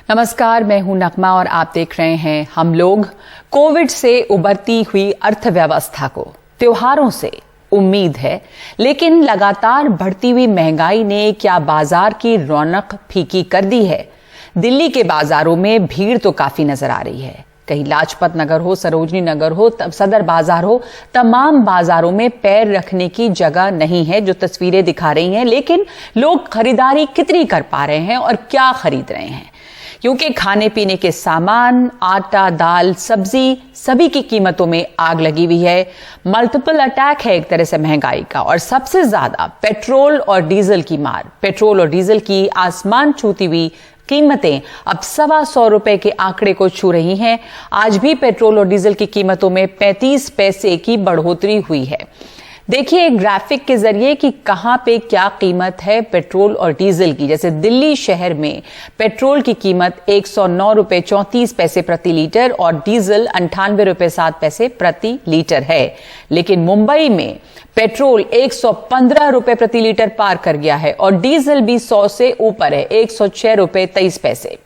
नमस्कार, मैं हूं नगमा और आप देख रहे हैं हम लोग। कोविड से उभरती हुई अर्थव्यवस्था को त्योहारों से उम्मीद है, लेकिन लगातार बढ़ती हुई महंगाई ने क्या बाजार की रौनक फीकी कर दी है। दिल्ली के बाजारों में भीड़ तो काफी नजर आ रही है। कहीं लाजपत नगर हो, सरोजनी नगर हो, सदर बाजार हो, तमाम बाजारों में पैर रखने की जगह नहीं है जो तस्वीरें दिखा रही हैं। लेकिन लोग खरीदारी कितनी कर पा रहे हैं और क्या खरीद रहे हैं, क्योंकि खाने पीने के सामान, आटा, दाल, सब्जी, सभी की कीमतों में आग लगी हुई है। मल्टीपल अटैक है एक तरह से महंगाई का, और सबसे ज्यादा पेट्रोल और डीजल की मार। पेट्रोल और डीजल की आसमान छूती हुई कीमतें अब ₹125 के आंकड़े को छू रही हैं। आज भी पेट्रोल और डीजल की कीमतों में 35 पैसे की बढ़ोतरी हुई है। देखिए ग्राफिक के जरिए कि कहां पे क्या कीमत है पेट्रोल और डीजल की। जैसे दिल्ली शहर में पेट्रोल की कीमत ₹109.34 प्रति लीटर और डीजल ₹98.07 प्रति लीटर है। लेकिन मुंबई में पेट्रोल ₹115 प्रति लीटर पार कर गया है और डीजल भी 100 से ऊपर है, ₹106.23।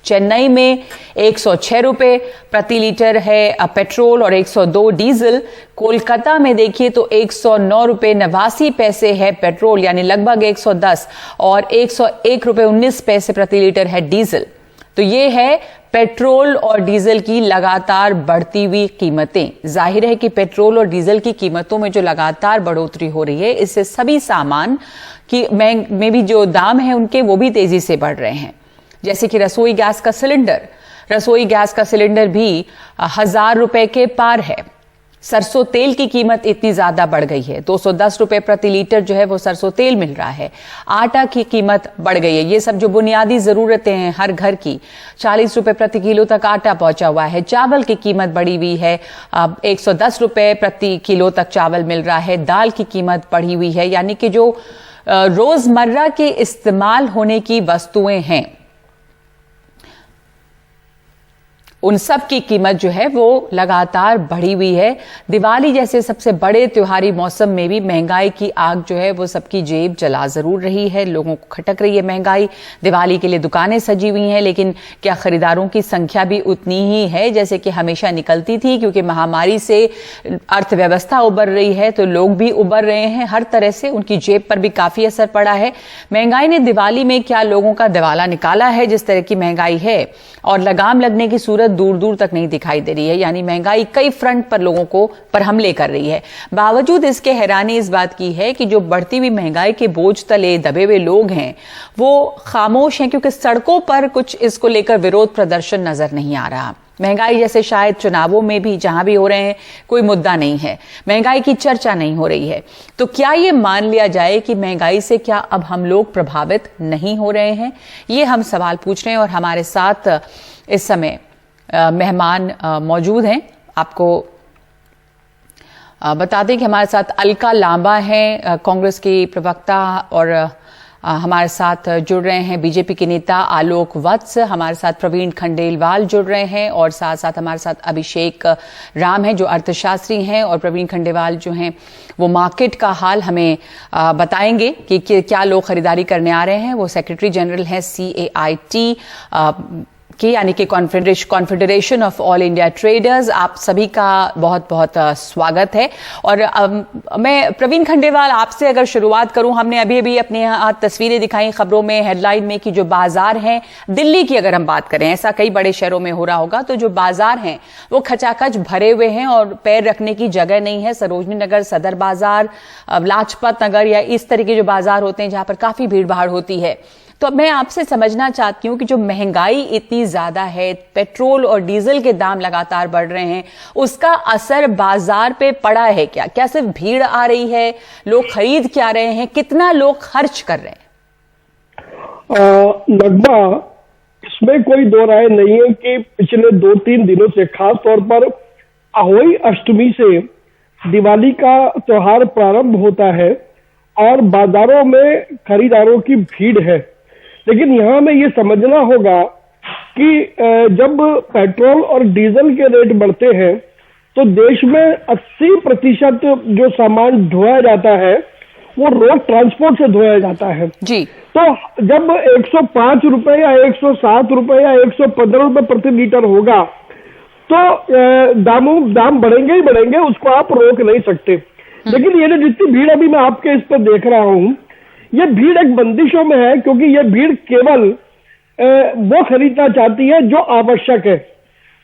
चेन्नई में ₹106 प्रति लीटर है पेट्रोल और 102 डीजल। कोलकाता में देखिए तो ₹109.89 है पेट्रोल, यानी लगभग 110, और ₹101.19 प्रति लीटर है डीजल। तो ये है पेट्रोल और डीजल की लगातार बढ़ती हुई कीमतें। जाहिर है कि पेट्रोल और डीजल की कीमतों में जो लगातार बढ़ोतरी हो रही है, इससे सभी सामान की में भी जो दाम है उनके वो भी तेजी से बढ़ रहे हैं। जैसे कि रसोई गैस का सिलेंडर भी ₹1000 के पार है। सरसों तेल की कीमत इतनी ज्यादा बढ़ गई है, ₹210 प्रति लीटर जो है वो सरसों तेल मिल रहा है। आटा की कीमत बढ़ गई है। ये सब जो बुनियादी जरूरतें हैं हर घर की, ₹40 प्रति किलो तक आटा पहुंचा हुआ है। चावल की कीमत बढ़ी हुई है, अब ₹110 प्रति किलो तक चावल मिल रहा है। दाल की कीमत बढ़ी हुई है, यानी कि जो रोजमर्रा के इस्तेमाल होने की वस्तुएं हैं उन सब की कीमत जो है वो लगातार बढ़ी हुई है। दिवाली जैसे सबसे बड़े त्योहारी मौसम में भी महंगाई की आग जो है वो सबकी जेब जला जरूर रही है। लोगों को खटक रही है महंगाई। दिवाली के लिए दुकानें सजी हुई हैं, लेकिन क्या खरीदारों की संख्या भी उतनी ही है जैसे कि हमेशा निकलती थी? क्योंकि महामारी से अर्थव्यवस्था उबर रही है तो लोग भी उबर रहे हैं हर तरह से, उनकी जेब पर भी काफी असर पड़ा है। महंगाई ने दिवाली में क्या लोगों का दिवाला निकाला है जिस तरह की महंगाई है, और लगाम लगने की सूरत दूर दूर तक नहीं दिखाई दे रही है। यानी महंगाई कई फ्रंट पर लोगों को पर हमले कर रही है। बावजूद इसके हैरानी इस बात की है कि जो बढ़ती हुई महंगाई के बोझ तले दबे हुए लोग हैं वो खामोश हैं, क्योंकि सड़कों पर कुछ इसको लेकर विरोध प्रदर्शन नजर नहीं आ रहा। महंगाई जैसे शायद चुनावों में भी जहां भी हो रहे हैं कोई मुद्दा नहीं है, महंगाई की चर्चा नहीं हो रही है। तो क्या ये मान लिया जाए कि महंगाई से क्या अब हम लोग प्रभावित नहीं हो रहे हैं? ये हम सवाल पूछ रहे हैं। और हमारे साथ इस समय मेहमान मौजूद हैं। आपको बता दें कि हमारे साथ अलका लांबा हैं, कांग्रेस की प्रवक्ता, और हमारे साथ जुड़ रहे हैं बीजेपी के नेता आलोक वत्स, हमारे साथ प्रवीण खंडेलवाल जुड़ रहे हैं, और साथ साथ हमारे साथ अभिषेक राम हैं जो अर्थशास्त्री हैं, और प्रवीण खंडेलवाल जो हैं वो मार्केट का हाल हमें बताएंगे कि क्या लोग खरीदारी करने आ रहे हैं। वो सेक्रेटरी जनरल हैं CAIT की, यानी कि confederation of all India traders. आप सभी का बहुत बहुत स्वागत है। और मैं प्रवीण खंडेलवाल आपसे अगर शुरुआत करूं, हमने अभी अभी अपने यहाँ तस्वीरें दिखाई खबरों में, हेडलाइन में, कि जो बाजार हैं दिल्ली की अगर हम बात करें, ऐसा कई बड़े शहरों में हो रहा होगा, तो जो बाजार हैं वो खचाखच भरे हुए हैं और पैर रखने की जगह नहीं है। सरोजनी नगर, सदर बाजार, लाजपत नगर या इस तरह के जो बाजार होते हैं जहां पर काफी भीड़ भाड़ होती है। तो मैं आपसे समझना चाहती हूं कि जो महंगाई इतनी ज्यादा है, पेट्रोल और डीजल के दाम लगातार बढ़ रहे हैं, उसका असर बाजार पे पड़ा है क्या? क्या सिर्फ भीड़ आ रही है? लोग खरीद क्या रहे हैं? कितना लोग खर्च कर रहे हैं? नगमा, इसमें कोई दो राय नहीं है कि पिछले 2-3 दिनों से, खास तौर पर अहोई अष्टमी से दिवाली का त्योहार प्रारंभ होता है और बाजारों में खरीदारों की भीड़ है। लेकिन यहां में ये समझना होगा कि जब पेट्रोल और डीजल के रेट बढ़ते हैं तो देश में 80% जो सामान ढोया जाता है वो रोड ट्रांसपोर्ट से धोया जाता है जी। तो जब 105 रुपए या 107 रुपए या 115 रुपए प्रति लीटर होगा तो दाम बढ़ेंगे ही बढ़ेंगे, उसको आप रोक नहीं सकते। लेकिन ये जो जितनी भीड़ अभी मैं आपके इस पर देख रहा हूं, ये भीड़ एक बंदिशों में है, क्योंकि ये भीड़ केवल वो खरीदना चाहती है जो आवश्यक है।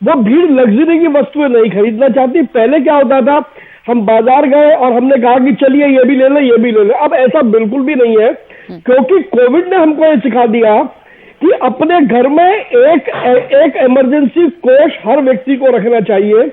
वो भीड़ लग्जरी की वस्तुएं नहीं खरीदना चाहती। पहले क्या होता था, हम बाजार गए और हमने कहा कि चलिए ये भी ले लें, ये भी ले लें। अब ऐसा बिल्कुल भी नहीं है, क्योंकि कोविड ने हमको ये सिखा दिया कि अपने घर में एक इमरजेंसी कोष हर व्यक्ति को रखना चाहिए।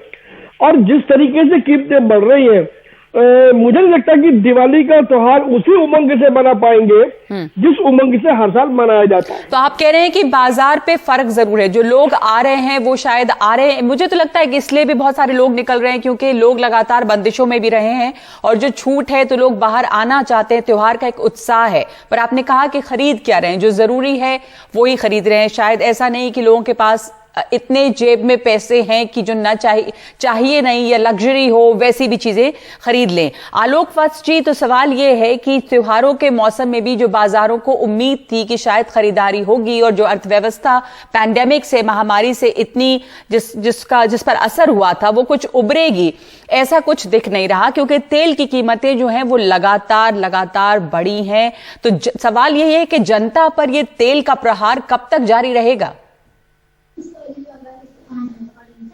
और जिस तरीके से कीमतें बढ़ रही हैं, मुझे नहीं लगता कि दिवाली का त्योहार उसी उमंग से मना पाएंगे जिस उमंग से हर साल मनाया जाता है। तो आप कह रहे हैं कि बाजार पे फर्क जरूर है, जो लोग आ रहे हैं वो शायद आ रहे हैं, मुझे तो लगता है कि इसलिए भी बहुत सारे लोग निकल रहे हैं क्योंकि लोग लगातार बंदिशों में भी रहे हैं और जो छूट है तो लोग बाहर आना चाहते हैं, त्योहार का एक उत्साह है। पर आपने कहा कि खरीद क्या रहे हैं, जो जरूरी है वो ही खरीद रहे हैं। शायद ऐसा नहीं कि लोगों के पास इतने जेब में पैसे हैं कि जो ना चाहिए नहीं या लग्जरी हो वैसी भी चीजें खरीद लें। आलोक वत्स जी, तो सवाल ये है कि त्योहारों के मौसम में भी जो बाजारों को उम्मीद थी कि शायद खरीदारी होगी और जो अर्थव्यवस्था पैंडेमिक से, महामारी से इतनी जिस पर असर हुआ था वो कुछ उभरेगी, ऐसा कुछ दिख नहीं रहा क्योंकि तेल की कीमतें जो हैं वो लगातार बढ़ी हैं। तो सवाल यही है कि जनता पर ये तेल का प्रहार कब तक जारी रहेगा?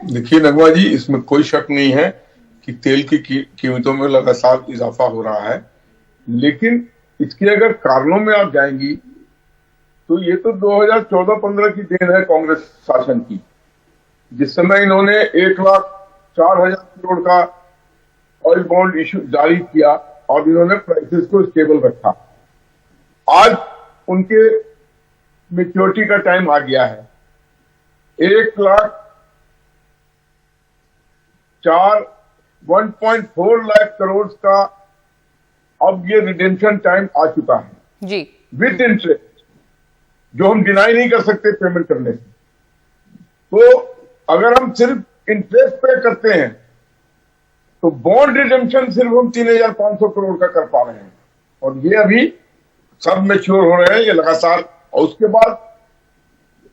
देखिए नगमा जी, इसमें कोई शक नहीं है कि तेल की कीमतों में लगातार इजाफा हो रहा है, लेकिन इसके अगर कारणों में आप जाएंगी तो ये तो 2014-15 की देन है कांग्रेस शासन की, जिस समय इन्होंने 1,04,000 करोड़ का ऑयल बॉन्ड इशू जारी किया और इन्होंने प्राइसेस को स्टेबल रखा। आज उनके मैच्योरिटी का टाइम आ गया है। 1.4 लाख करोड़ का अब ये रिडेम्पशन टाइम आ चुका है जी, विद इंटरेस्ट, जो हम डिनाई नहीं कर सकते पेमेंट करने से। तो अगर हम सिर्फ इंटरेस्ट पे करते हैं तो बॉन्ड रिडेम्पशन सिर्फ हम 3,500 करोड़ का कर पा रहे हैं और ये अभी सब मैच्योर हो रहे हैं ये लगातार। और उसके बाद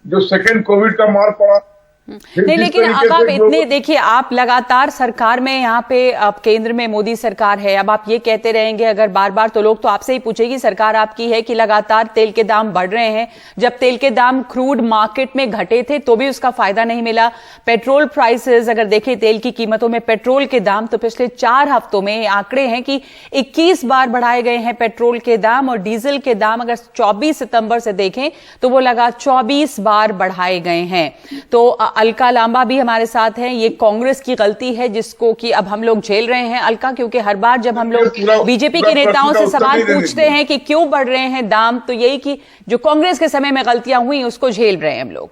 जो सेकेंड कोविड का मार पड़ा नहीं, लेकिन अब आप इतने देखिए, आप लगातार सरकार में यहाँ पे अब केंद्र में मोदी सरकार है, अब आप ये कहते रहेंगे अगर बार बार तो लोग तो आपसे ही पूछेगी सरकार आपकी है कि लगातार तेल के दाम बढ़ रहे हैं। जब तेल के दाम क्रूड मार्केट में घटे थे तो भी उसका फायदा नहीं मिला। पेट्रोल प्राइसेस अगर देखें, तेल की कीमतों में पेट्रोल के दाम तो पिछले 4 हफ्तों में आंकड़े हैं कि 21 बार बढ़ाए गए हैं पेट्रोल के दाम, और डीजल के दाम अगर 24 सितंबर से देखें तो वो लगा 24 बार बढ़ाए गए हैं। तो अलका लांबा भी हमारे साथ हैं। ये कांग्रेस की गलती है जिसको कि अब हम लोग झेल रहे हैं अलका, क्योंकि हर बार जब हम लोग बीजेपी के नेताओं से सवाल पूछते हैं कि क्यों बढ़ रहे हैं दाम, तो यही कि जो कांग्रेस के समय में गलतियां हुई उसको झेल रहे हैं हम लोग।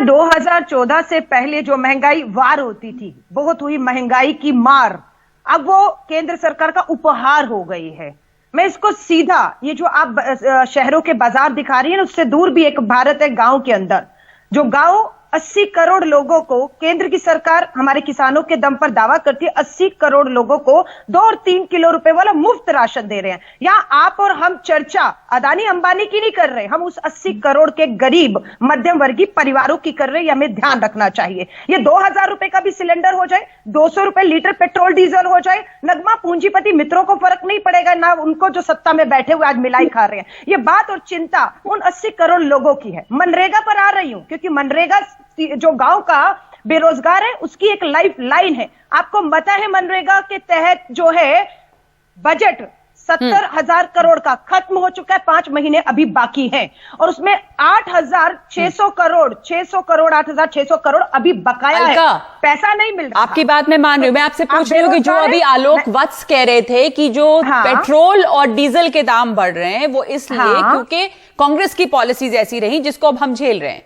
2014 से पहले जो महंगाई वार होती थी, बहुत हुई महंगाई की मार, अब वो केंद्र सरकार का उपहार हो गई है। मैं इसको सीधा, ये जो आप शहरों के बाजार दिखा रही है, उससे दूर भी एक भारत है गांव के अंदर, जो गांव 80 करोड़ लोगों को केंद्र की सरकार हमारे किसानों के दम पर दावा करती है 80 करोड़ लोगों को 2 और 3 किलो रुपए वाला मुफ्त राशन दे रहे हैं। यहाँ आप और हम चर्चा अदानी अंबानी की नहीं कर रहे, हम उस 80 करोड़ के गरीब मध्यम वर्गीय परिवारों की कर रहे हैं। हमें ध्यान रखना चाहिए। ये 2,000 रुपए का भी सिलेंडर हो जाए, 200 रुपए लीटर पेट्रोल डीजल हो जाए, नगमा पूंजीपति मित्रों को फर्क नहीं पड़ेगा, ना उनको जो सत्ता में बैठे हुए आज मिलाई खा रहे हैं। ये बात और चिंता उन 80 करोड़ लोगों की है। मनरेगा पर आ रही हूं क्योंकि मनरेगा जो गांव का बेरोजगार है उसकी एक लाइफ लाइन है। आपको पता है मनरेगा के तहत जो है बजट 70,000 करोड़ का खत्म हो चुका है, 5 महीने अभी बाकी हैं और उसमें 8,600 करोड़ 8,600 करोड़ अभी बकाया है, पैसा नहीं मिल रहा। आपकी बात मैं मान रही हूं, मैं आपसे पूछ रही हूँ कि जो अभी आलोक वत्स कह रहे थे कि जो पेट्रोल और डीजल के दाम बढ़ रहे हैं वो इसलिए क्योंकि कांग्रेस की पॉलिसीज ऐसी रही जिसको अब हम झेल रहे हैं।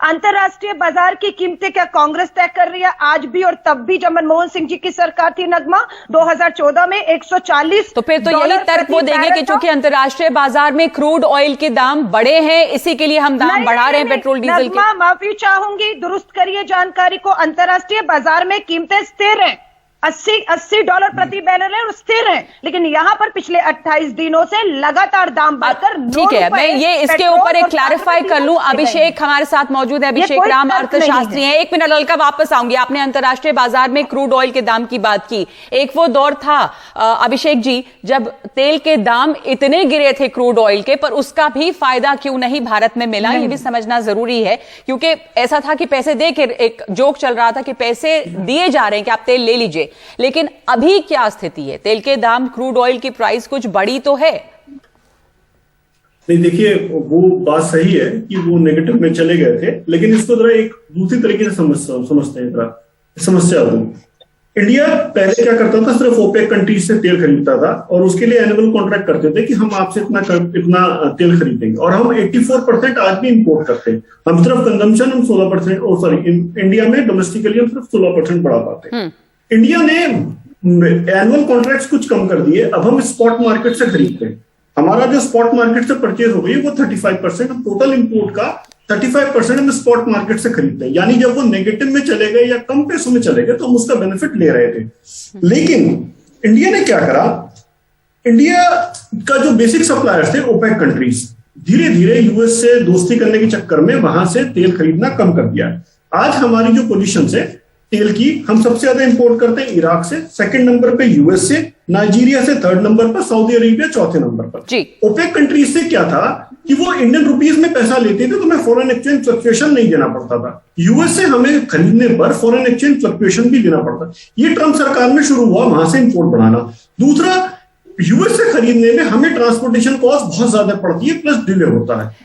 अंतरराष्ट्रीय बाजार की कीमतें क्या कांग्रेस तय कर रही है आज भी और तब भी जब मनमोहन सिंह जी की सरकार थी नगमा 2014 में 140। तो फिर तो यही तर्क वो देंगे कि चूंकि अंतरराष्ट्रीय बाजार में क्रूड ऑयल के दाम बढ़े हैं इसी के लिए हम दाम बढ़ा रहे हैं पेट्रोल डीजल के। माफी चाहूंगी, दुरुस्त करिए जानकारी को। अंतरराष्ट्रीय बाजार में कीमतें स्थिर हैं, $80 प्रति बैरल है और स्थिर है, लेकिन यहाँ पर पिछले 28 दिनों से लगातार दाम बढ़कर ठीक है, मैं ये इसके ऊपर एक क्लैरिफाई कर लूं। अभिषेक हमारे साथ मौजूद है, अभिषेक राम अर्थशास्त्री हैं। 1 मिनट अलका, वापस आऊंगी। आपने अंतर्राष्ट्रीय बाजार में क्रूड ऑयल के दाम की बात की। एक वो दौर था अभिषेक जी जब तेल के दाम इतने गिरे थे क्रूड ऑयल के, पर उसका भी फायदा क्यों नहीं भारत में मिला, ये भी समझना जरूरी है। क्योंकि ऐसा था कि पैसे दे के, एक जोक चल रहा था कि पैसे दिए जा रहे हैं कि आप तेल ले लीजिए, लेकिन अभी क्या स्थिति है? तेल के दाम, क्रूड ऑयल की प्राइस कुछ बड़ी तो है? नहीं, देखिए वो बात सही है कि वो नेगेटिव में चले गए थे, लेकिन इसको जरा एक दूसरी तरीके से समझते हैं। जरा समस्या वो, इंडिया पहले क्या करता था, सिर्फ ओपेक कंट्रीज से तेल खरीदता था और उसके लिए एनुअल कॉन्ट्रैक्ट करते थे कि हम आपसे इतना तेल खरीदेंगे, और हम 84% आज भी इंपोर्ट करते हैं। हम सिर्फ कंजम्पशन हम 16%, इंडिया में डोमेस्टिकली हम सिर्फ 16% बढ़ा पाते हैं। इंडिया ने एनुअल कॉन्ट्रैक्ट्स कुछ कम कर दिए, अब हम स्पॉट मार्केट से खरीदते हैं। हमारा जो स्पॉट मार्केट से परचेज हो गई वो 35%, हम टोटल इंपोर्ट का 35% हम स्पॉट मार्केट से खरीदते हैं। यानी जब वो नेगेटिव में चले गए या कम पैसों में चले गए तो हम उसका बेनिफिट ले रहे थे। लेकिन इंडिया ने क्या करा, इंडिया का जो बेसिक सप्लायर्स थे ओपेक कंट्रीज, धीरे धीरे यूएस से दोस्ती करने के चक्कर में वहां से तेल खरीदना कम कर दिया। आज हमारी जो पोजीशन है तेल की, हम सबसे ज्यादा इंपोर्ट करते हैं इराक से, सेकंड नंबर पे यूएस से, नाइजीरिया से थर्ड नंबर पर, सऊदी अरेबिया चौथे नंबर पर। ओपेक कंट्रीज से क्या था कि वो इंडियन रुपीज में पैसा लेते थे तो हमें फॉरेन एक्सचेंज फ्लक्चुएशन नहीं देना पड़ता था। यूएस से हमें खरीदने पर फॉरेन एक्सचेंज फ्लक्चुएशन भी देना पड़ता। ये ट्रम्प सरकार में शुरू हुआ, वहां से इंपोर्ट बढ़ाना। दूसरा, यूएस से खरीदने में हमें ट्रांसपोर्टेशन कॉस्ट बहुत ज्यादा पड़ती है, प्लस डिले होता है,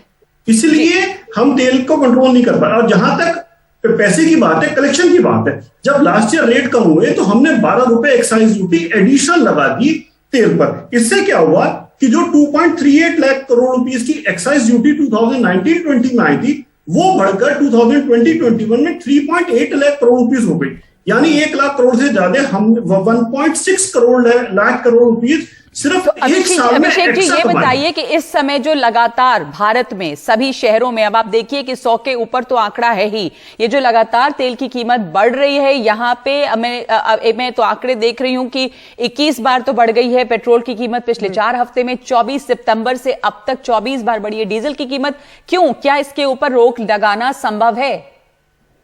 इसलिए हम तेल को कंट्रोल नहीं कर पाए। और जहां तक पैसे की बात है, कलेक्शन की बात है, जब लास्ट ईयर रेट कम हुए तो हमने 12 रुपए एक्साइज ड्यूटी एडिशनल लगा दी तेल पर। इससे क्या हुआ कि जो 2.38 लाख करोड़ रुपीस की एक्साइज ड्यूटी 2019-20 में आई थी, वो बढ़कर 2020-21 में 3.8 लाख करोड़ रुपीस हो गई। यानी 1 लाख करोड़ से ज्यादा हम 1.6 लाख करोड़ रुपीस सिर्फ एक साल में। अभिषेक जी ये बताइए कि इस समय जो लगातार भारत में सभी शहरों में, अब आप देखिए कि 100 के ऊपर तो आंकड़ा है ही, ये जो लगातार तेल की कीमत बढ़ रही है, यहाँ पे मैं तो आंकड़े देख रही हूं कि 21 बार तो बढ़ गई है पेट्रोल की कीमत पिछले 4 हफ्ते में। 24 सितंबर से अब तक 24 बार बढ़ी है डीजल की कीमत। क्यों, क्या इसके ऊपर रोक लगाना संभव है?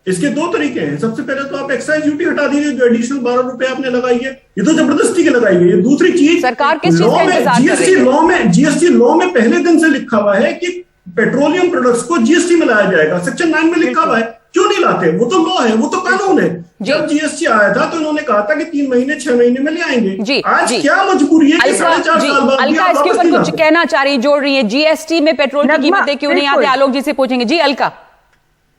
इसके 2 तरीके हैं। सबसे पहले तो आप एक्साइज ड्यूटी हटा दीजिए, जो एडिशनल 12 रुपए आपने लगाई है, ये तो जबरदस्ती के लगाई गई है। दूसरी चीज, सरकार किस चीज का इंतजार कर रही है? जीएसटी लॉ में पहले दिन से लिखा हुआ है कि पेट्रोलियम प्रोडक्ट्स को जीएसटी में लाया जाएगा, सेक्शन 9 में लिखा हुआ है। क्यों नहीं लाते? वो तो लॉ है, वो तो कानून है। जब जीएसटी आया था तो इन्होंने कहा था कि 3 महीने 6 महीने में ले आएंगे। आज क्या मजबूरी है कि 4.5 साल बाद अलका इसके ऊपर कुछ कहना चाह रही, जोड़ रही है, जीएसटी में पेट्रोल की कीमतें क्यों नहीं आती? आलोक जी से पूछेंगे। जी अलका,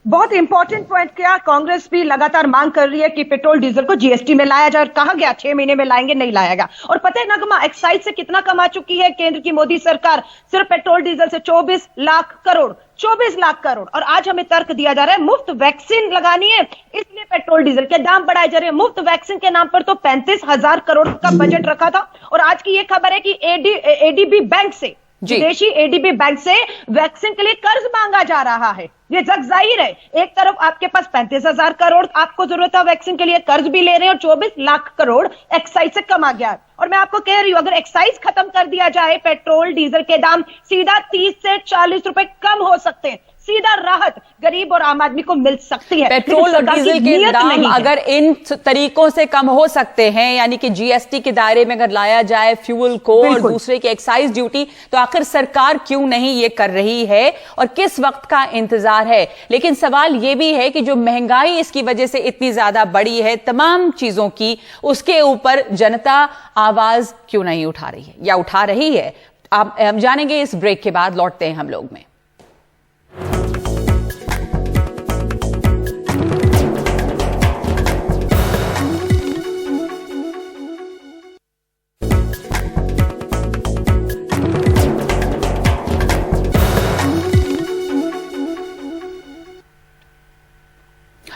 बहुत इंपॉर्टेंट पॉइंट किया। कांग्रेस भी लगातार मांग कर रही है कि पेट्रोल डीजल को जीएसटी में लाया जाए, और कहा गया 6 महीने में लाएंगे, नहीं लाया गया। और पता है नगमा, एक्साइज से कितना कमा चुकी है केंद्र की मोदी सरकार? सिर्फ पेट्रोल डीजल से 24 लाख करोड़। 24 लाख करोड़। और आज हमें तर्क दिया जा रहा है मुफ्त वैक्सीन लगानी है, इसलिए पेट्रोल डीजल के दाम बढ़ाए जा रहे हैं। मुफ्त वैक्सीन के नाम पर तो 35,000 करोड़ का बजट रखा था, और आज की ये खबर है कि एडीबी बैंक से, विदेशी एडीबी बैंक से वैक्सीन के लिए कर्ज मांगा जा रहा है। ये जग जाहिर है, एक तरफ आपके पास 35,000 करोड़ आपको जरूरत है वैक्सीन के लिए, कर्ज भी ले रहे हैं, और 24 लाख करोड़ एक्साइज से कमा गया। और मैं आपको कह रही हूं, अगर एक्साइज खत्म कर दिया जाए, पेट्रोल डीजल के दाम सीधा 30 से 40 रुपए कम हो सकते हैं। सीधा राहत गरीब और आम आदमी को मिल सकती है। पेट्रोल और डीजल के दाम अगर इन तरीकों से कम हो सकते हैं, यानी कि जीएसटी के दायरे में अगर लाया जाए फ्यूल को और दूसरे की एक्साइज ड्यूटी, तो आखिर सरकार क्यों नहीं ये कर रही है और किस वक्त का इंतजार है? लेकिन सवाल ये भी है कि जो महंगाई इसकी वजह से इतनी ज्यादा बढ़ी है तमाम चीजों की, उसके ऊपर जनता आवाज क्यों नहीं उठा रही है या उठा रही है? आप हम जानेंगे इस ब्रेक के बाद। लौटते हैं हम लोग में।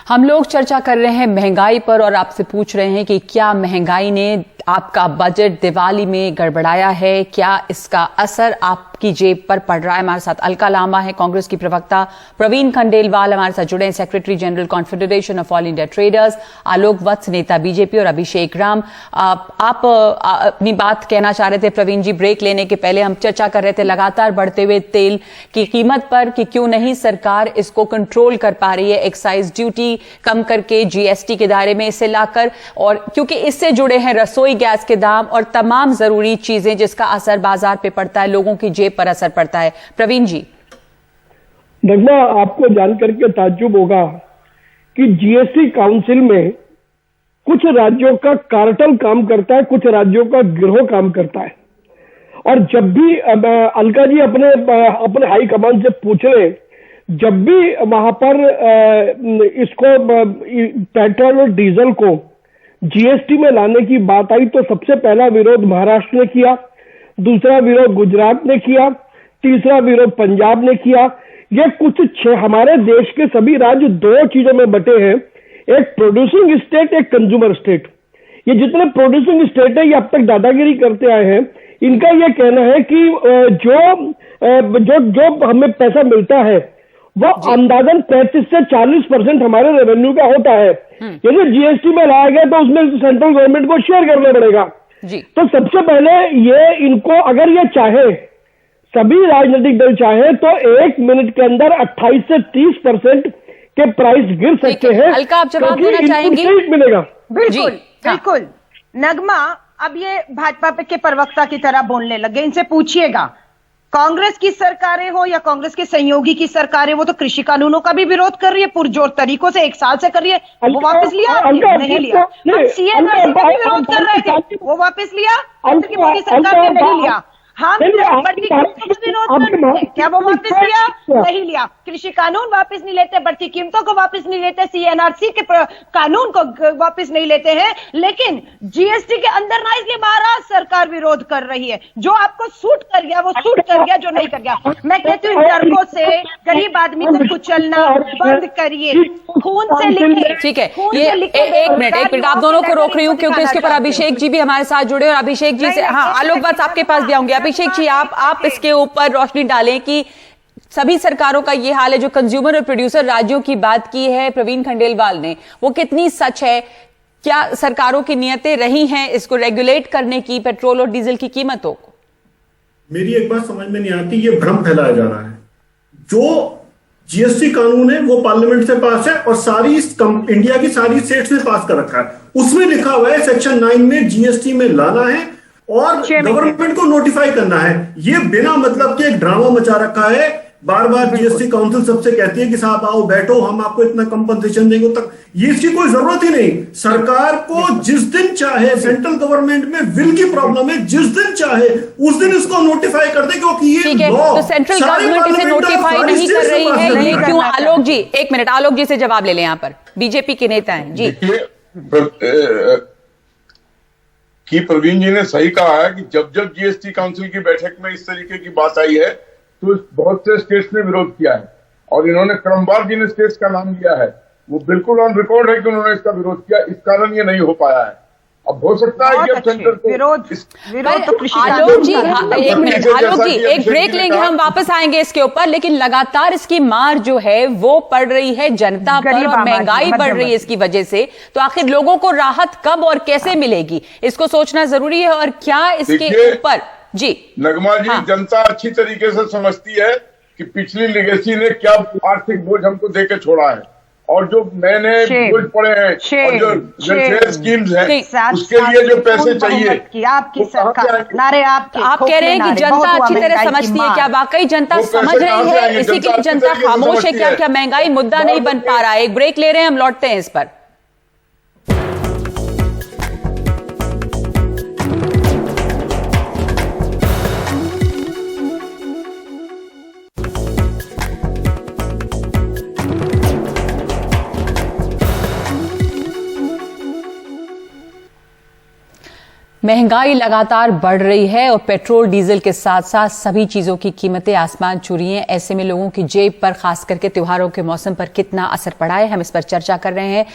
हम लोग चर्चा कर रहे हैं महंगाई पर और आपसे पूछ रहे हैं कि क्या महंगाई ने आपका बजट दिवाली में गड़बड़ाया है, क्या इसका असर आपकी जेब पर पड़ रहा है? हमारे साथ अलका लांबा है, कांग्रेस की प्रवक्ता प्रवीण खंडेलवाल हमारे साथ जुड़े हैं, secretary general confederation of all India traders, Alok Vats नेता बीजेपी और अभिषेक राम। आप अपनी बात कहना चाह रहे थे प्रवीण जी। ब्रेक लेने के पहले हम चर्चा कर रहे थे लगातार बढ़ते हुए तेल की कीमत पर कि क्यों नहीं सरकार इसको कंट्रोल कर पा रही है, एक्साइज ड्यूटी कम करके जीएसटी के दायरे में इसे लाकर, और क्योंकि इससे जुड़े हैं रसोई गैस के दाम और तमाम जरूरी चीजें जिसका असर बाजार पे पड़ता है, लोगों की जेब पर असर पड़ता है। प्रवीण जी। नगमा, आपको जानकर के ताज्जुब होगा कि जीएसटी काउंसिल में कुछ राज्यों का कार्टेल काम करता है, कुछ राज्यों का गिरोह काम करता है। और जब भी अलका जी अपने हाई कमान से पूछ रहे, जब भी वहां पर इसको पेट्रोल और डीजल को जीएसटी में लाने की बात आई तो सबसे पहला विरोध महाराष्ट्र ने किया, दूसरा विरोध गुजरात ने किया, तीसरा विरोध पंजाब ने किया। ये हमारे देश के सभी राज्य दो चीजों में बटे हैं, एक प्रोड्यूसिंग स्टेट, एक कंज्यूमर स्टेट। ये जितने प्रोड्यूसिंग स्टेट है ये अब तक दादागिरी करते आए हैं। इनका ये कहना है कि जो हमें पैसा मिलता है वो अंदाजन 35 से 40% हमारे रेवेन्यू का होता है। यदि जीएसटी में लाया गया तो उसमें सेंट्रल गवर्नमेंट को शेयर करना पड़ेगा जी। तो सबसे पहले ये इनको, अगर ये चाहे, सभी राजनीतिक दल चाहे तो 1 मिनट के अंदर 28 से 30% के प्राइस गिर सकते हैं। अलका, आप जवाब देना चाहेंगी? मिलेगा। बिल्कुल बिल्कुल। नगमा, अब ये भाजपा के प्रवक्ता की तरह बोलने लगे, इनसे पूछिएगा कांग्रेस की सरकारें हो या कांग्रेस के सहयोगी की सरकारें, वो तो कृषि कानूनों का भी विरोध कर रही है पुरजोर तरीकों से, 1 साल से कर रही है। वो वापस लिया आपने? नहीं लिया। हम सीएनआरसी का भी विरोध कर रहे थे, वो वापस लिया की मोदी सरकार ने? नहीं लिया। हम बढ़ती कीमतों का विरोध कर रहे थे, क्या वो वापस लिया? नहीं लिया। कृषि कानून वापस नहीं लेते, बढ़ती कीमतों को वापस नहीं लेते, सीएनआरसी के कानून को वापस नहीं लेते हैं, लेकिन जीएसटी के अंदर ना, इसलिए महाराष्ट्र सरकार विरोध कर रही है। जो आपको सूट कर गया वो सूट कर गया, जो नहीं कर गया। मैं कहती हूँ डरपों से गरीब आदमी को कुचलना बंद करिए, खून से लिखे। ठीक है, ये एक मिनट आप दोनों को रोक रही हूँ क्योंकि इसके ऊपर अभिषेक जी भी हमारे साथ जुड़े, और अभिषेक जी से, हाँ आलोक वत्स आपके पास भी आऊंगे। अभिषेक जी, आप इसके ऊपर रोशनी डालें कि सभी सरकारों का ये हाल है। जो कंज्यूमर और प्रोड्यूसर राज्यों की बात की है प्रवीण खंडेलवाल ने, वो कितनी सच है? क्या सरकारों की नियतें रही हैं इसको रेगुलेट करने की, पेट्रोल और डीजल की कीमतों को? मेरी एक बात समझ में नहीं आती, ये भ्रम फैलाया जा रहा है। जो जीएसटी कानून है वो पार्लियामेंट से पास है और सारी इंडिया की सारी स्टेट्स ने पास कर रखा है। उसमें लिखा हुआ है सेक्शन 9 में जीएसटी में लाना है और गवर्नमेंट को नोटिफाई करना है। ये बिना मतलब के एक ड्रामा मचा रखा है। बार बार जीएसटी काउंसिल सबसे कहती है कि साहब आओ बैठो, हम आपको इतना कंपनसेशन देंगे, तक ये इसकी कोई जरूरत ही नहीं। सरकार को जिस दिन चाहे, सेंट्रल गवर्नमेंट में विल की प्रॉब्लम है, जिस दिन चाहे उस दिन इसको नोटिफाई कर दे, क्योंकि ये लॉ तो सेंट्रल गवर्नमेंट इसे नोटिफाई नहीं कर रही है, ये क्यों? आलोक जी, एक मिनट, आलोक जी से जवाब ले लें, यहाँ पर बीजेपी के नेता हैं जी। कि प्रवीण जी ने सही कहा है कि जब जब जीएसटी काउंसिल की बैठक में इस तरीके की बात आई है तो बहुत से स्टेट्स ने विरोध किया है, और इन्होंने क्रमवार जिन स्टेट्स का नाम लिया है वो बिल्कुल ऑन रिकॉर्ड है कि उन्होंने इसका विरोध किया। इस कारण ये नहीं हो पाया है। अब हो सकता है कि अब सेंटर को विरोध तो कृषि। आलोक जी, एक मिनट, आलोक जी एक ब्रेक लेंगे, हम वापस आएंगे इसके ऊपर, लेकिन लगातार इसकी मार जो है वो पड़ रही है जनता पर और महंगाई बढ़ रही है इसकी वजह से। तो आखिर लोगों को राहत कब और कैसे मिलेगी, इसको सोचना जरूरी है। और क्या इसके ऊपर जी नगमा जी, जनता अच्छी तरीके से समझती है कि पिछली लीगेसी ने क्या आर्थिक बोझ हमको देके छोड़ा है, और जो नए नए बोझ पड़े हैं और जो वेलफेयर स्कीम्स हैं उसके लिए जो पैसे चाहिए आपकी सरकार नारे आपके। आप कह रहे हैं कि जनता अच्छी तरह समझती है, क्या वाकई जनता समझ रही है? इसी के लिए जनता खामोश है क्या? क्या महंगाई मुद्दा नहीं बन पा रहा है? एक ब्रेक ले रहे हैं, हम लौटते हैं इस पर। महंगाई लगातार बढ़ रही है और पेट्रोल डीजल के साथ साथ सभी चीजों की कीमतें आसमान छू रही हैं। ऐसे में लोगों की जेब पर, खास करके त्योहारों के मौसम पर कितना असर पड़ा है, हम इस पर चर्चा कर रहे हैं।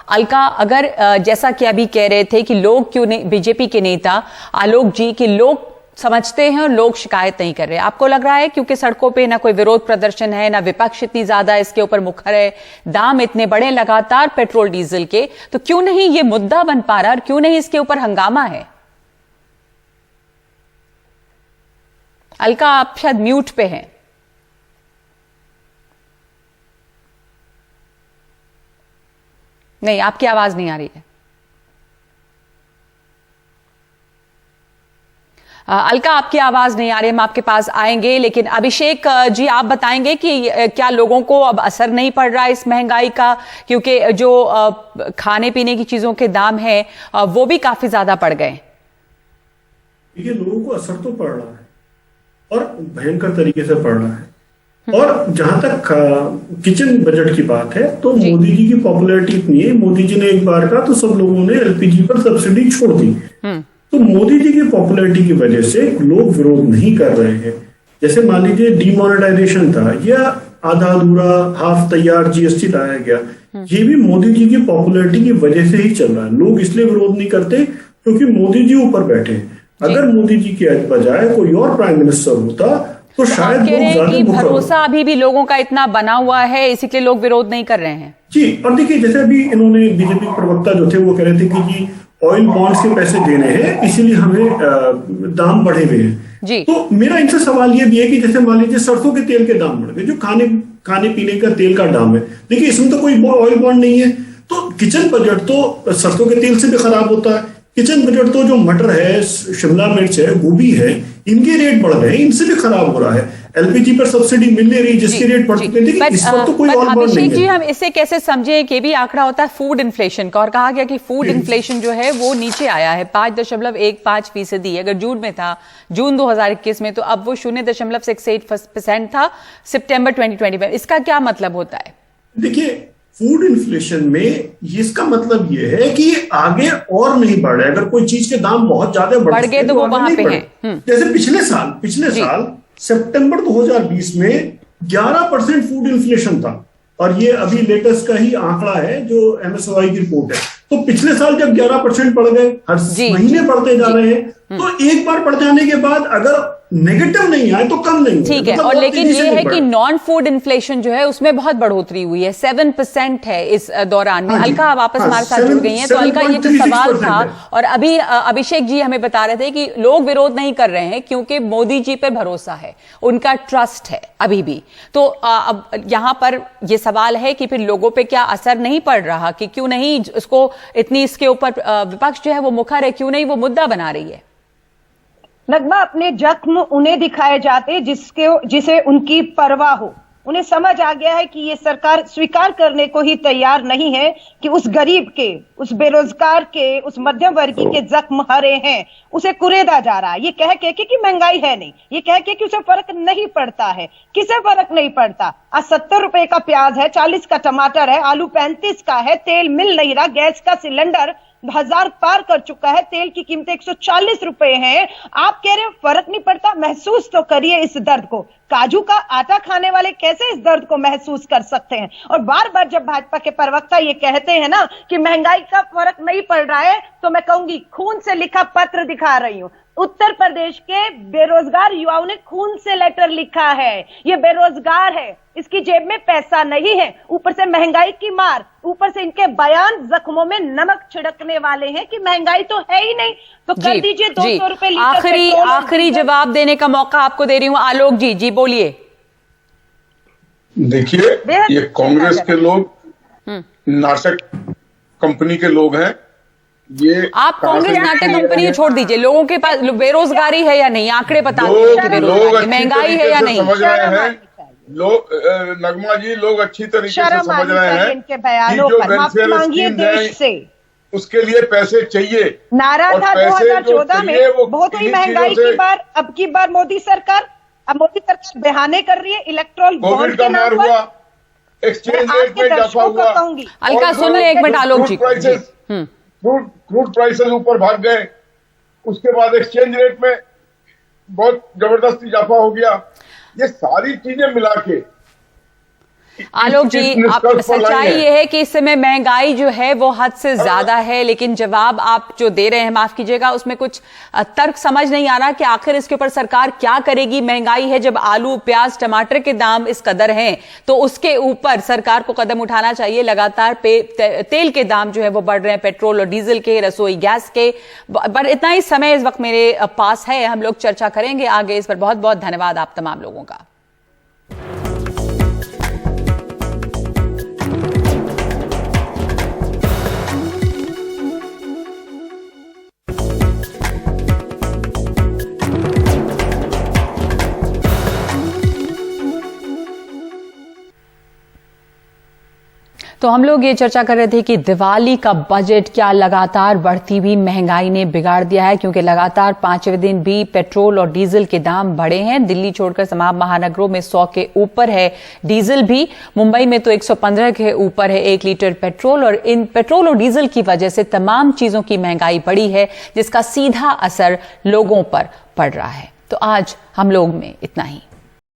अलका, अगर जैसा कि अभी कह रहे थे कि लोग क्यों नहीं, बीजेपी के नेता आलोक जी, कि लोग समझते हैं और लोग शिकायत नहीं कर रहे, आपको लग रहा है क्योंकि सड़कों पे ना कोई विरोध प्रदर्शन है, ना विपक्ष इतनी ज्यादा इसके ऊपर मुखर है, दाम इतने बड़े लगातार पेट्रोल डीजल के, तो क्यों नहीं ये मुद्दा बन पा रहा और क्यों नहीं इसके ऊपर हंगामा है? अलका, आप शायद म्यूट पे हैं। नहीं, आपकी आवाज नहीं आ रही है। अलका, आपकी आवाज नहीं आ रही, हम आपके पास आएंगे, लेकिन अभिषेक जी आप बताएंगे कि क्या लोगों को अब असर नहीं पड़ रहा इस महंगाई का, क्योंकि जो खाने पीने की चीजों के दाम हैं वो भी काफी ज्यादा बढ़ गए। देखिए, लोगों को असर तो पड़ रहा है और भयंकर तरीके से पड़ रहा है। और जहां तक किचन बजट की बात है तो मोदी जी की पॉपुलैरिटी इतनी है, मोदी जी ने एक बार कहा तो सब लोगों ने एलपीजी पर सब्सिडी छोड़ दी। तो मोदी जी की पॉपुलैरिटी की वजह से लोग विरोध नहीं कर रहे हैं। जैसे मान लीजिए डीमोनेटाइजेशन था या आधा अधूरा हाफ तैयार जीएसटी लाया गया, ये भी मोदी जी की पॉपुलैरिटी की वजह से ही चल रहा है। लोग इसलिए विरोध नहीं करते क्योंकि मोदी जी ऊपर बैठे हैं। अगर मोदी जी के बजाय कोई और प्राइम मिनिस्टर होता तो शायद लोग ज्यादा भरोसा अभी भी लोगों का इतना बना हुआ है, इसीलिए लोग विरोध नहीं कर रहे हैं। जी, और देखिए जैसे अभी इन्होंने बीजेपी प्रवक्ता जो थे वो कह रहे थे कि ऑयल बॉन्ड्स के पैसे देने हैं इसीलिए हमें दाम बढ़े हुए हैं जी। तो मेरा इनसे सवाल ये भी है कि जैसे मान लीजिए सरसों के तेल के दाम बढ़ गए, जो खाने पीने का तेल का दाम है, देखिए इसमें तो कोई ऑयल बॉन्ड नहीं है। तो किचन बजट तो सरसों के तेल से भी खराब होता है। किचन बजट तो जो मटर है, शिमला मिर्च है, गोभी है, इनके रेट बढ़ रहे हैं, इनसे भी खराब हो रहा है। एलपीजी पर सब्सिडी मिल नहीं रही जिसके रेट बढ़ चुके हैं। इस पर तो कोई और बात नहीं है। अभिषेक जी, हम इसे कैसे समझें कि भी आंकड़ा होता है फूड इन्फ्लेशन का, और कहा गया कि फूड इन्फ्लेशन जो है वो नीचे आया है 5.15%। अगर जून में था, जून 2021 में, तो अब वो 0.68% था सितंबर 2020 में। इसका क्या मतलब होता है? देखिए, फूड इन्फ्लेशन में इसका मतलब ये है कि आगे और नहीं बढ़ रहा है। अगर कोई चीज के दाम बहुत ज्यादा बढ़ गए तो वो वहां पे है। जैसे पिछले साल सितंबर 2020 में 11% फूड इन्फ्लेशन था, और ये अभी लेटेस्ट का ही आंकड़ा है जो एमएसओआई की रिपोर्ट है। तो पिछले साल जब 11% बढ़ गए, हर महीने बढ़ते जा रहे हैं, तो एक बार बढ़ जाने के बाद अगर नेगेटिव नहीं आए तो कम नहीं, ठीक है। और लेकिन ये है कि नॉन फूड इन्फ्लेशन जो है उसमें बहुत बढ़ोतरी हुई है, 7% है इस दौरान में। अलका वापस हमारे साथ जुड़ गई हैं, तो अलका ये जो सवाल था, और अभी अभिषेक जी हमें बता रहे थे कि लोग विरोध नहीं कर रहे हैं क्योंकि मोदी जी पे भरोसा है, उनका ट्रस्ट है अभी भी। तो अब यहां पर यह सवाल है कि फिर लोगों पे क्या असर नहीं पड़ रहा, कि क्यों नहीं इसको इतनी, इसके ऊपर विपक्ष जो है वो मुखर है, क्यों नहीं वो मुद्दा बना रही है? नगमा, अपने जख्म उन्हें दिखाए जाते जिसे उनकी परवाह हो। उन्हें समझ आ गया है कि ये सरकार स्वीकार करने को ही तैयार नहीं है कि उस गरीब के, उस बेरोजगार के, उस मध्यम वर्गीय के जख्म हरे हैं, उसे कुरेदा जा रहा है। ये कह के कि महंगाई है नहीं, ये कह के कि उसे फर्क नहीं पड़ता है। किसे फर्क नहीं पड़ता? आज 70 रुपए का प्याज है, 40 का टमाटर है, आलू 35 का है, तेल मिल नहीं रहा, गैस का सिलेंडर 1000 पार कर चुका है, तेल की कीमतें 140 रुपए हैं। आप कह रहे हैं फर्क नहीं पड़ता? महसूस तो करिए इस दर्द को। काजू का आटा खाने वाले कैसे इस दर्द को महसूस कर सकते हैं? और बार बार जब भाजपा के प्रवक्ता ये कहते हैं ना कि महंगाई का फर्क नहीं पड़ रहा है, तो मैं कहूंगी खून से लिखा पत्र दिखा रही हूं। उत्तर प्रदेश के बेरोजगार युवाओं ने खून से लेटर लिखा है। ये बेरोजगार है, इसकी जेब में पैसा नहीं है, ऊपर से महंगाई की मार, ऊपर से इनके बयान जख्मों में नमक छिड़कने वाले हैं कि महंगाई तो है ही नहीं, तो कर दीजिए 200 रुपए लीटर। आखिरी जवाब देने का मौका आपको दे रही हूं आलोक जी। जी बोलिए। देखिए, ये कांग्रेस के लोग नाटक कंपनी के लोग हैं। ये आप कांग्रेस नाटक कंपनी छोड़ दीजिए, लोगों के पास बेरोजगारी है या नहीं, आंकड़े बताते हैं कि बेरोजगारी, महंगाई है या नहीं। समझ रहे हैं लोग, नगमा जी, लोग अच्छी तरीके से समझ रहे हैं कि जो वेलफेयर स्कीम है उसके लिए पैसे चाहिए। नारा था 2014 में, बहुत हुई महंगाई की बार, अब की बार मोदी सरकार बहाने कर रही है इलेक्ट्रल बॉन्ड के नाम पर, एक्सचेंज रेट में इजाफा हुआ। अलका सुन ले एक मिनट आलोक जी। क्रूड प्राइसेस ऊपर भाग गए, उसके बाद एक्सचेंज रेट में बहुत जबरदस्त इजाफा हो गया। ये सारी चीजें मिला के आलोक जी, आप सच्चाई ये है कि इस समय महंगाई जो है वो हद से ज्यादा है, लेकिन जवाब आप जो दे रहे हैं, माफ कीजिएगा, उसमें कुछ तर्क समझ नहीं आ रहा कि आखिर इसके ऊपर सरकार क्या करेगी। महंगाई है, जब आलू, प्याज, टमाटर के दाम इस कदर हैं तो उसके ऊपर सरकार को कदम उठाना चाहिए। लगातार तेल के दाम जो है वो बढ़ रहे हैं, पेट्रोल और डीजल के, रसोई गैस के। पर इतना ही समय इस वक्त मेरे पास है, हम लोग चर्चा करेंगे आगे इस पर। बहुत बहुत धन्यवाद आप तमाम लोगों का। तो हम लोग ये चर्चा कर रहे थे कि दिवाली का बजट क्या लगातार बढ़ती हुई महंगाई ने बिगाड़ दिया है, क्योंकि लगातार 5वें दिन भी पेट्रोल और डीजल के दाम बढ़े हैं। दिल्ली छोड़कर तमाम महानगरों में 100 के ऊपर है डीजल भी। मुंबई में तो 115 के ऊपर है 1 लीटर पेट्रोल। और इन पेट्रोल और डीजल की वजह से तमाम चीजों की महंगाई बढ़ी है, जिसका सीधा असर लोगों पर पड़ रहा है। तो आज हम लोग में इतना ही।